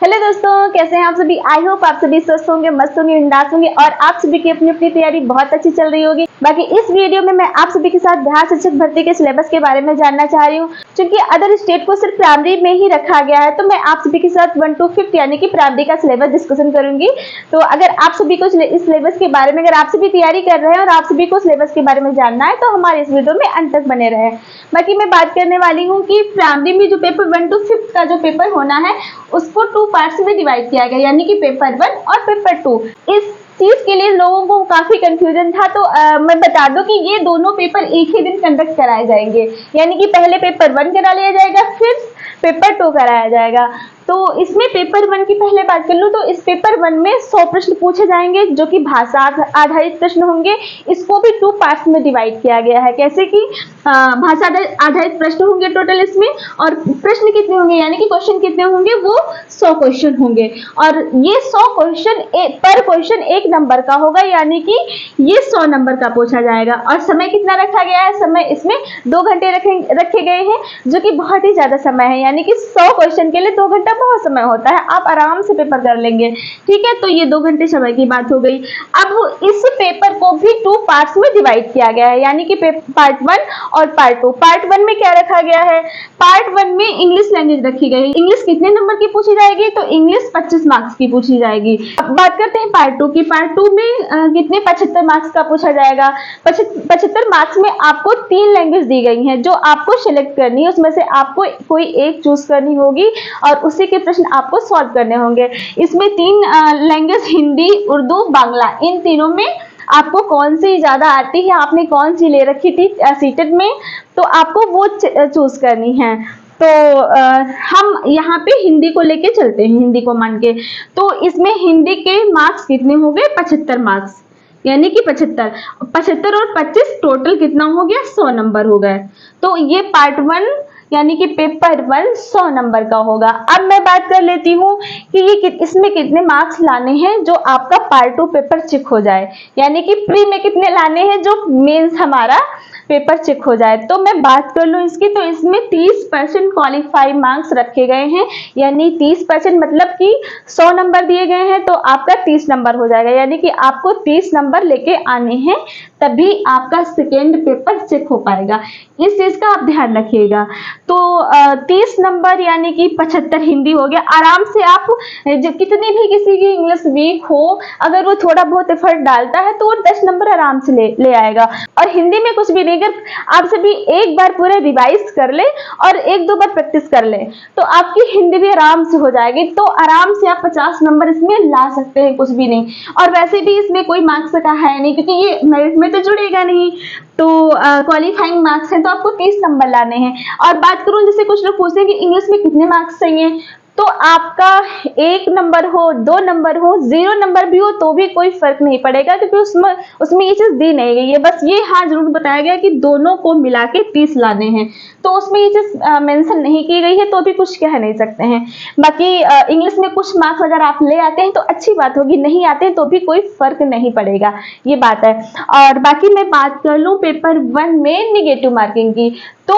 Hello दोस्तों, कैसे हैं आप सभी। आई होप आप सभी स्वस्थ होंगे, मस्त होंगे, बिंदास होंगे और आप सभी की अपनी अपनी तैयारी बहुत अच्छी चल रही होगी। बाकी इस वीडियो में मैं आप सभी के साथ बिहार शिक्षक भर्ती के सिलेबस के बारे में जानना चाह रही हूँ। क्योंकि अदर स्टेट को सिर्फ प्राइमरी में ही रखा गया है, तो मैं आप सभी के साथ 1 to 5 यानी कि प्राइमरी का सिलेबस डिस्कशन करूंगी। तो अगर आप सभी को इस सिलेबस के बारे में, अगर आप सभी तैयारी कर रहे हैं और आप सभी को सिलेबस के बारे में जानना है, तो हमारे इस वीडियो में अंत तक बने रहे। बाकी मैं बात करने वाली हूँ कि प्राइमरी में जो पेपर 1 to 5 का जो पेपर होना है उसको 2 पार्ट्स में डिवाइड किया गया, यानी कि पेपर 1 और पेपर 2। इस चीज के लिए लोगों को काफी कंफ्यूजन था, तो मैं बता दूं कि ये दोनों पेपर एक ही दिन कंडक्ट कराए जाएंगे, यानी कि पहले पेपर 1 करा लिया जाएगा, फिर पेपर 2 कराया जाएगा। तो इसमें पेपर 1 की पहले बात कर लूं तो इस पेपर 1 में 100 प्रश्न पूछे जाएंगे जो कि भाषा आधारित प्रश्न होंगे। इसको भी 2 पार्ट्स में डिवाइड किया गया है, कैसे कि भाषा आधारित प्रश्न होंगे टोटल इसमें, और प्रश्न कितने होंगे यानी कि क्वेश्चन कितने होंगे, वो 100 क्वेश्चन होंगे। और ये 100 क्वेश्चन पर क्वेश्चन 1 नंबर का होगा, यानी कि ये 100 नंबर का पूछा जाएगा। और समय कितना रखा गया है, समय इसमें 2 घंटे रखे गए हैं, जो कि बहुत ही ज्यादा समय है, यानी कि 100 क्वेश्चन के लिए 2 घंटा बहुत समय होता है, आप आराम से पेपर कर लेंगे। ठीक है, तो ये 2 घंटे समय की बात हो गई। अब इस पेपर को भी 2 पार्ट्स में डिवाइड किया गया है, यानी कि पार्ट 1 और पार्ट 2। पार्ट 1 में क्या रखा गया है, पार्ट 1 में इंग्लिश लैंग्वेज रखी गई। इंग्लिश कितने नंबर की पूछी जाएगी, तो इंग्लिश 25 मार्क्स की पूछी जाएगी। अब बात करते हैं पार्ट 2 की। पार्ट 2 में कितने 75 मार्क्स का पूछा जाएगा। 75 मार्क्स में आपको 3 लैंग्वेज दी गई हैं जो आपको सिलेक्ट करनी है, उसमें से आपको कोई एक चूज करनी होगी और उसी के प्रश्न आपको सॉल्व करने होंगे। इसमें 3 लैंग्वेज, हिंदी, उर्दू, बांग्ला, इन तीनों में आपको कौन सी ज्यादा आती है, आपने कौन सी ले रखी थी सीटेड में, तो आपको वो चूज करनी है। तो हम यहाँ पे हिंदी को लेके चलते हैं, हिंदी को मान के। तो इसमें हिंदी के मार्क्स कितने हो गए, 75 मार्क्स, यानी कि 75 और 25 टोटल कितना हो गया, 100 नंबर हो गए। तो ये पार्ट 1 यानी कि पेपर 1 100 नंबर का होगा। अब मैं बात कर लेती हूँ कि ये इसमें कितने मार्क्स लाने हैं जो आपका पार्ट 2 पेपर चेक हो जाए, यानी कि प्री में कितने लाने हैं जो मेंस हमारा पेपर चेक हो जाए। तो मैं बात कर लूँ इसकी, तो इसमें 30% क्वालिफाई मार्क्स रखे गए हैं, यानी 30% मतलब कि 100 नंबर दिए गए हैं तो आपका 30 नंबर हो जाएगा, यानी कि आपको 30 नंबर लेके आने हैं, तभी आपका सेकेंड पेपर चेक हो पाएगा। इस चीज का आप ध्यान रखिएगा। तो 30 नंबर यानी कि 75 हिंदी हो गया। आराम से आप कितनी भी किसी की इंग्लिश वीक हो, अगर वो थोड़ा बहुत एफर्ट डालता है तो वो 10 नंबर आराम से ले आएगा। और हिंदी में कुछ भी नहीं, अगर आप सभी एक बार पूरे रिवाइज कर ले और 1-2 बार प्रैक्टिस कर ले तो आपकी हिंदी भी आराम से हो जाएगी। तो आराम से आप 50 नंबर इसमें ला सकते हैं, कुछ भी नहीं। और वैसे भी इसमें कोई मार्क्स का है नहीं, क्योंकि ये मेरिट में तो जुड़ेगा नहीं, तो क्वालिफाइंग मार्क्स है, तो आपको 30 नंबर लाने हैं। और बात करूं, जैसे कुछ लोग पूछते हैं कि इंग्लिश में कितने मार्क्स चाहिए, तो आपका 1 नंबर हो, 2 नंबर हो, 0 नंबर भी हो तो भी कोई फर्क नहीं पड़ेगा, क्योंकि उसमें ये चीज दी नहीं गई है। बस ये हाँ जरूर बताया गया कि दोनों को मिला के 30 लाने हैं, तो उसमें ये चीज मेंशन नहीं की गई है, तो भी कुछ कह नहीं सकते हैं। बाकी इंग्लिश में कुछ मार्क्स अगर आप ले आते हैं तो अच्छी बात होगी, नहीं आते हैं तो भी कोई फर्क नहीं पड़ेगा, ये बात है। और बाकी मैं बात कर लूं पेपर 1 में निगेटिव मार्किंग की, तो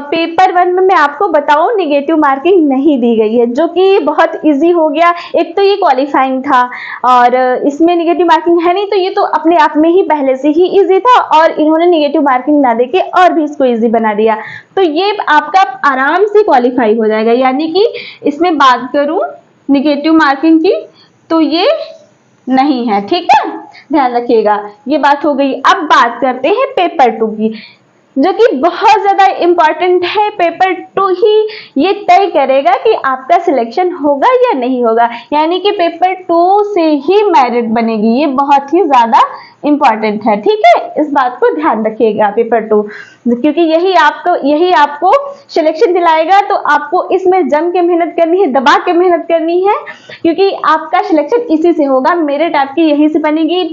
पेपर 1 में मैं आपको बताऊं निगेटिव मार्किंग नहीं दी गई है, जो कि बहुत इजी हो गया। एक तो ये क्वालिफाइंग था और इसमें निगेटिव मार्किंग है नहीं, तो ये तो अपने आप में ही पहले से ही इजी था, और इन्होंने निगेटिव मार्किंग ना देके और भी इसको इजी बना दिया। तो ये आपका आराम से क्वालिफाई हो जाएगा, यानी कि इसमें बात करूं निगेटिव मार्किंग की तो ये नहीं है। ठीक है, ध्यान रखिएगा, ये बात हो गई। अब बात करते हैं पेपर 2 की, जो कि बहुत ज्यादा इंपॉर्टेंट है। पेपर 2 ही ये तय करेगा कि आपका सिलेक्शन होगा या नहीं होगा, यानी कि पेपर 2 से ही मेरिट बनेगी। ये बहुत ही ज्यादा इंपॉर्टेंट है, ठीक है, इस बात को ध्यान रखिएगा पेपर 2, क्योंकि यही आपको सिलेक्शन दिलाएगा। तो आपको इसमें जम के मेहनत करनी है, दबा के मेहनत करनी है, क्योंकि आपका सिलेक्शन इसी से होगा। मेरिट आपकी यहीं से बनेगी।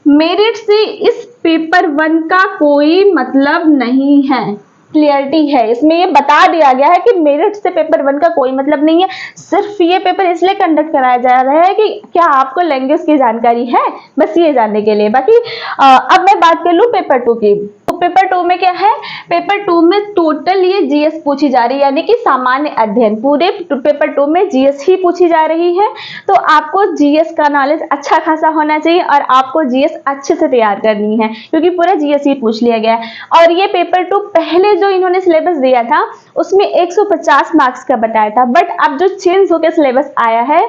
मेरिट से इस पेपर 1 का कोई मतलब नहीं है, क्लियरिटी है इसमें, ये बता दिया गया है कि मेरिट से पेपर 1 का कोई मतलब नहीं है। सिर्फ ये पेपर इसलिए कंडक्ट कराया जा रहा है कि क्या आपको लैंग्वेज की जानकारी है, बस ये जानने के लिए। बाकी अब मैं बात कर लूं पेपर 2 की, तो पेपर 2 में क्या है, पेपर 2 में टोटल ये जीएस पूछी जा रही है, यानी कि सामान्य अध्ययन, पूरे पेपर 2 में जीएस ही पूछी जा रही है। तो आपको जीएस का नॉलेज अच्छा खासा होना चाहिए और आपको जीएस अच्छे से तैयार करनी है, क्योंकि पूरा जीएस ही पूछ लिया गया है। और ये पेपर 2 पहले जो इन्होंने सिलेबस दिया था उसमें 150 मार्क्स का बताया था, बट अब जो चेंज होकर सिलेबस आया है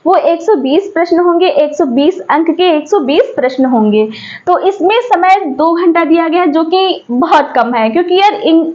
वो 120 प्रश्न होंगे, 120 अंक के 120 प्रश्न होंगे। तो इसमें समय 2 घंटा दिया गया है, जो कि बहुत कम है, क्योंकि यार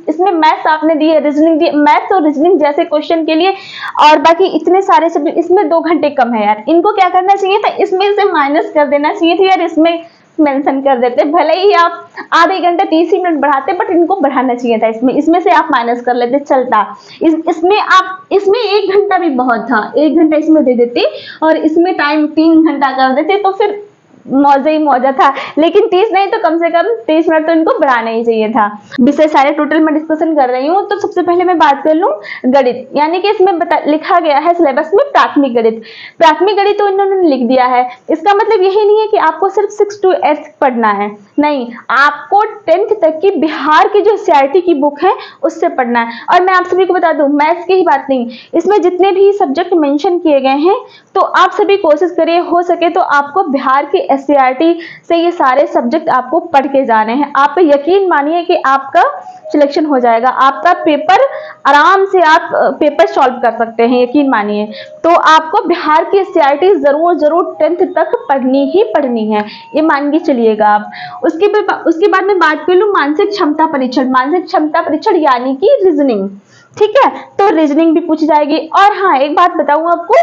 इसमें मैथ्स आपने दी है, रीजनिंग दी, मैथ्स और रीजनिंग जैसे क्वेश्चन के लिए और बाकी इतने सारे सब्जेक्ट, इसमें 2 घंटे कम है यार। इनको क्या करना चाहिए था, इसमें से माइनस कर देना चाहिए था यार, इसमें मेंशन कर देते, भले ही आप आधे घंटे 30 मिनट बढ़ाते, बट इनको बढ़ाना चाहिए था, इसमें से आप माइनस कर लेते, चलता। इसमें 1 घंटा भी बहुत था, 1 घंटा इसमें दे देते और इसमें टाइम 3 घंटा कर देते, तो फिर मौजा ही मौजा था। लेकिन 30 नहीं तो कम से कम 30 मिनट तो इनको बढ़ाना ही चाहिए था। विषय सारे टोटल मैं डिस्कशन कर रही हूँ, तो सबसे पहले मैं बात कर लूँ गणित, यानी कि इसमें लिखा गया है सिलेबस में प्राथमिक गणित। प्राथमिक गणित तो इन्होंने लिख दिया है, इसका मतलब यही नहीं है कि आपको सिर्फ 6 to 8 पढ़ना है, नहीं, आपको 10th तक की बिहार की जो सीआरटी की बुक है उससे पढ़ना है। और मैं आप सभी को बता दूं, मैथ्स की ही बात नहीं, इसमें जितने भी सब्जेक्ट मेंशन किए गए हैं, तो आप सभी कोशिश करिए हो सके तो आपको बिहार की एससीईआरटी से ये सारे सब्जेक्ट आपको पढ़ के जाने हैं। आप यकीन मानिए कि आपका सिलेक्शन हो जाएगा, आपका पेपर आराम से आप पेपर सॉल्व कर सकते हैं, यकीन मानिए। तो आपको बिहार की एससीईआरटी जरूर 10th तक पढ़नी ही पढ़नी है, ये मान के चलिएगा आप। उसके बाद में बात कर लूं मानसिक क्षमता परीक्षण। मानसिक क्षमता परीक्षण यानी कि रीजनिंग, ठीक है, तो रीजनिंग भी पूछी जाएगी। और हाँ, एक बात बताऊं आपको,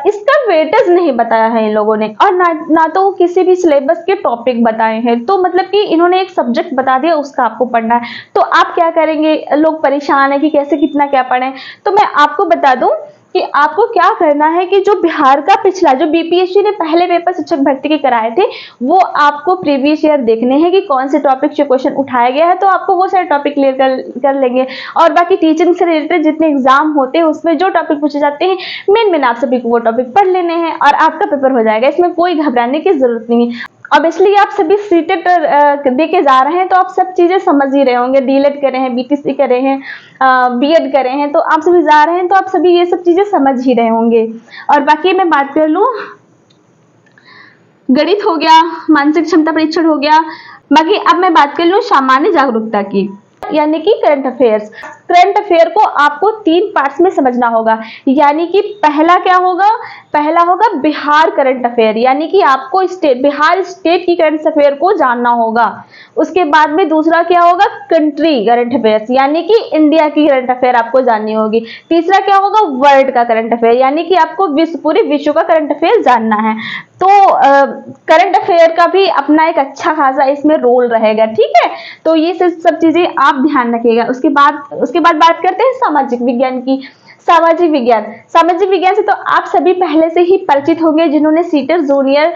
इसका वेटेज नहीं बताया है इन लोगों ने, और ना तो किसी भी सिलेबस के टॉपिक बताए हैं। तो मतलब कि इन्होंने एक सब्जेक्ट बता दिया, उसका आपको पढ़ना है। तो आप क्या करेंगे, लोग परेशान है कि कैसे कितना क्या पढ़ें, तो मैं आपको बता दूं कि आपको क्या करना है कि जो बिहार का पिछला, जो बीपीएससी ने पहले पेपर शिक्षक भर्ती के कराए थे, वो आपको प्रीवियस ईयर देखने हैं कि कौन से टॉपिक से क्वेश्चन उठाया गया है, तो आपको वो सारे टॉपिक क्लियर कर लेंगे। और बाकी टीचिंग से रिलेटेड जितने एग्जाम होते हैं उसमें जो टॉपिक पूछे जाते हैं, मेन आप सभी को वो टॉपिक पढ़ लेने हैं और आपका पेपर हो जाएगा, इसमें कोई घबराने की जरूरत नहीं है। अब इसलिए आप सभी सीटेट दे के जा रहे हैं, तो आप सब चीजें समझ ही रहे होंगे, डीएलएड करे हैं, बीटीसी करे हैं, बीएड करे हैं, तो आप सभी जा रहे हैं, तो आप सभी ये सब चीजें समझ ही रहे होंगे। और बाकी मैं बात कर लूं, गणित हो गया, मानसिक क्षमता परीक्षण हो गया, बाकी अब मैं बात कर लूं सामान्य जागरूकता की, यानी कि करंट अफेयर्स। करंट अफेयर को आपको 3 पार्ट्स में समझना होगा, यानी कि पहला क्या होगा, पहला होगा बिहार करंट अफेयर, यानी कि आपको बिहार स्टेट की करंट अफेयर को जानना होगा। उसके बाद में दूसरा क्या होगा, कंट्री करंट अफेयर्स, यानी कि इंडिया की करंट अफेयर आपको जाननी होगी। तीसरा क्या होगा, वर्ल्ड का करंट अफेयर, यानी कि आपको पूरे विश्व का करंट अफेयर जानना है। तो करंट अफेयर का भी अपना एक अच्छा खासा इसमें रोल रहेगा, ठीक है। तो ये सब चीजें आप ध्यान रखिएगा। उसके बाद बात करते हैं सामाजिक विज्ञान की। सामाजिक विज्ञान से तो आप सभी पहले से ही परिचित होंगे, जिन्होंने सीटेट जूनियर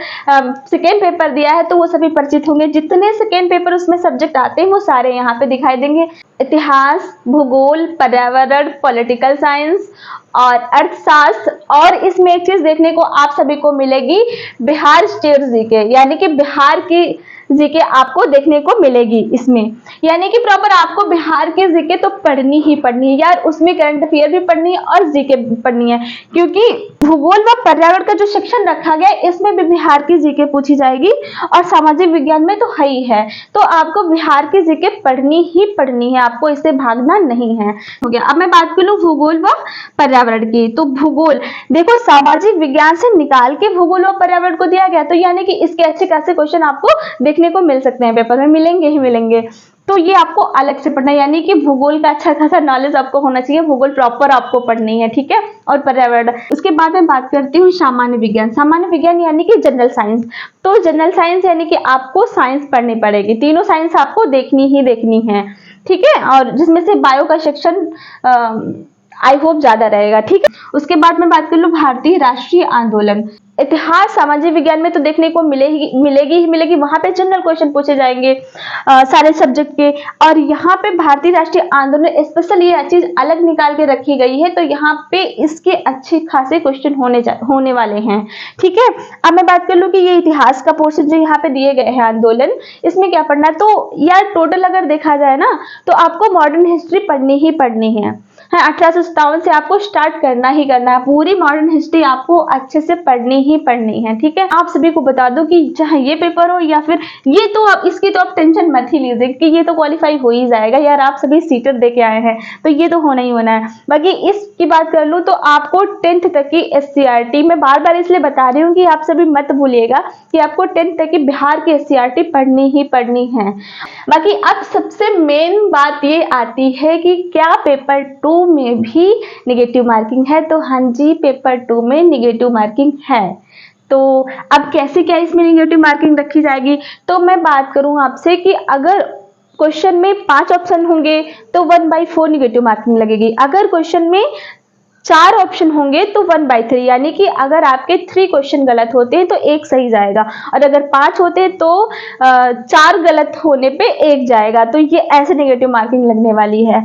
सेकेंड पेपर दिया है तो वो सभी परिचित होंगे। जितने सेकेंड पेपर उसमें सब्जेक्ट आते हैं वो सारे यहाँ पे दिखाई देंगे, इतिहास, भूगोल, पर्यावरण, पॉलिटिकल साइंस और अर्थशास्त्र। और इसमें एक चीज देखने को आप सभी को मिलेगी, बिहार स्टेट जीके, यानी कि बिहार की जीके आपको देखने को मिलेगी इसमें, यानी कि प्रॉपर आपको बिहार के जीके तो पढ़नी ही पढ़नी है यार, उसमें करंट अफेयर भी पढ़नी है और जीके भी पढ़नी है, क्योंकि भूगोल व पर्यावरण का जो सेक्शन रखा गया है इसमें भी बिहार की जीके पूछी जाएगी और सामाजिक विज्ञान में तो है ही है। तो आपको बिहार की जीके पढ़नी ही पढ़नी है, आपको इससे भागना नहीं है। हो गया। अब मैं बात करूं भूगोल व पर्यावरण की। तो भूगोल देखो, सामाजिक विज्ञान से निकाल के भूगोल व पर्यावरण को दिया गया, तो यानी कि इसके अच्छे खासे क्वेश्चन आपको देखने को मिल सकते हैं, पेपर में मिलेंगे ही मिलेंगे। तो ये आपको अलग से पढ़ना है, यानी कि भूगोल का अच्छा खासा नॉलेज आपको होना चाहिए, भूगोल प्रॉपर आपको पढ़नी है, ठीक है। और पर्यावरण। उसके बाद मैं बात करती हूँ सामान्य विज्ञान। सामान्य विज्ञान यानी कि जनरल साइंस। तो जनरल साइंस यानी कि आपको साइंस पढ़नी पड़ेगी, तीनों साइंस आपको देखनी ही देखनी है, ठीक है। और जिसमें से बायो का सेक्शन आई होप ज्यादा रहेगा। ठीक है, उसके बाद मैं बात कर लूँ भारतीय राष्ट्रीय आंदोलन। इतिहास सामाजिक विज्ञान में तो देखने को मिलेगी, वहां पे जनरल क्वेश्चन पूछे जाएंगे सारे सब्जेक्ट के। और यहाँ पे भारतीय राष्ट्रीय आंदोलन स्पेशल ये चीज अलग निकाल के रखी गई है, तो यहाँ पे इसके अच्छे खासे क्वेश्चन होने वाले हैं। ठीक है, अब मैं बात कर लूँ कि ये इतिहास का पोर्शन जो यहाँ पे दिए गए हैं आंदोलन, इसमें क्या पढ़ना है, तो यार टोटल अगर देखा जाए ना तो आपको मॉडर्न हिस्ट्री पढ़नी ही पढ़नी है। 1857 से आपको स्टार्ट करना ही करना है, पूरी मॉडर्न हिस्ट्री आपको अच्छे से पढ़नी ही पढ़नी है। ठीक है, आप सभी को बता दो कि चाहे ये पेपर हो या फिर ये, तो आप इसकी तो आप टेंशन मत ही लीजिए कि ये तो क्वालिफाई हो ही जाएगा यार, आप सभी सीटर दे के आए हैं तो ये तो होना ही होना है। बाकी इसकी बात कर लूँ तो आपको 10th तक की SCRT, मैं बार बार इसलिए बता रही हूँ कि आप सभी मत भूलिएगा कि आपको 10th तक की बिहार की SCRT पढ़नी ही पढ़नी है। बाकी अब सबसे मेन बात ये आती है कि क्या पेपर 2 में भी नेगेटिव मार्किंग है, तो हाँ जी, पेपर 2 में नेगेटिव मार्किंग है। तो अब कैसे क्या इसमें नेगेटिव मार्किंग रखी जाएगी, तो मैं बात करूं आपसे कि अगर क्वेश्चन में 5 ऑप्शन होंगे तो 1/4 नेगेटिव मार्किंग लगेगी। अगर क्वेश्चन में 4 ऑप्शन होंगे तो 1/3, यानी कि अगर आपके 3 क्वेश्चन गलत होते हैं तो 1 सही जाएगा, और अगर 5 होते हैं तो 4 गलत होने पे 1 जाएगा। तो ये ऐसे नेगेटिव मार्किंग लगने वाली है।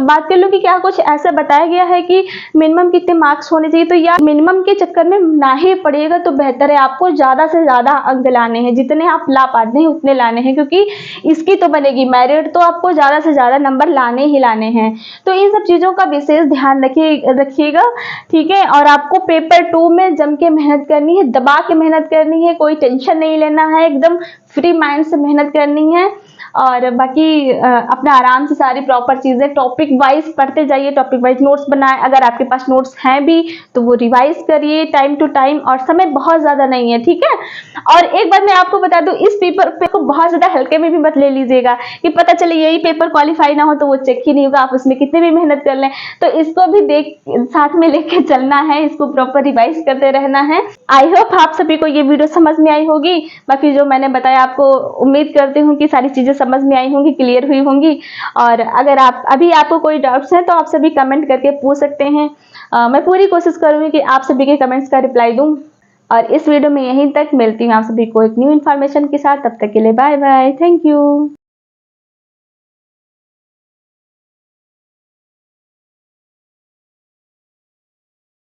बात कर लूँ कि क्या कुछ ऐसा बताया गया है कि मिनिमम कितने मार्क्स होने चाहिए, तो यार मिनिमम के चक्कर में ना ही पड़ेगा तो बेहतर है। आपको ज्यादा से ज्यादा अंक लाने हैं, जितने आप ला पाते हैं उतने लाने हैं, क्योंकि इसकी तो बनेगी मेरिट, तो आपको ज्यादा से ज्यादा नंबर लाने ही लाने हैं। तो इन सब चीजों का विशेष ध्यान रखिएगा। ठीक है, और आपको पेपर 2 में जम के मेहनत करनी है, दबा के मेहनत करनी है, कोई टेंशन नहीं लेना है, एकदम फ्री माइंड से मेहनत करनी है। और बाकी अपना आराम से सारी प्रॉपर चीजें टॉपिक वाइज पढ़ते जाइए, टॉपिक वाइज नोट्स बनाए, अगर आपके पास नोट्स हैं भी तो वो रिवाइज करिए टाइम टू टाइम, और समय बहुत ज्यादा नहीं है। ठीक है, और एक बात मैं आपको बता दूं, इस पेपर को बहुत ज्यादा हल्के में भी मत ले लीजिएगा कि पता चले यही पेपर क्वालिफाई ना हो तो वो चेक ही नहीं होगा, आप उसमें कितने भी मेहनत कर लें। तो इसको भी देख साथ में लेके चलना है, इसको प्रॉपर रिवाइज करते रहना है। आई होप आप सभी को ये वीडियो समझ में आई होगी। बाकी जो मैंने बताया आपको उम्मीद करती हूँ कि सारी चीजें समझ में आई होंगी, क्लियर हुई होंगी। और अगर आपको कोई डाउट्स हैं तो आप सभी कमेंट करके पूछ सकते हैं। मैं पूरी कोशिश करूंगी कि आप सभी के कमेंट्स का रिप्लाई दूं। और इस वीडियो में यहीं तक, मिलती हूँ आप सभी को एक न्यू इन्फॉर्मेशन के साथ। तब तक के लिए बाय बाय, थैंक यू।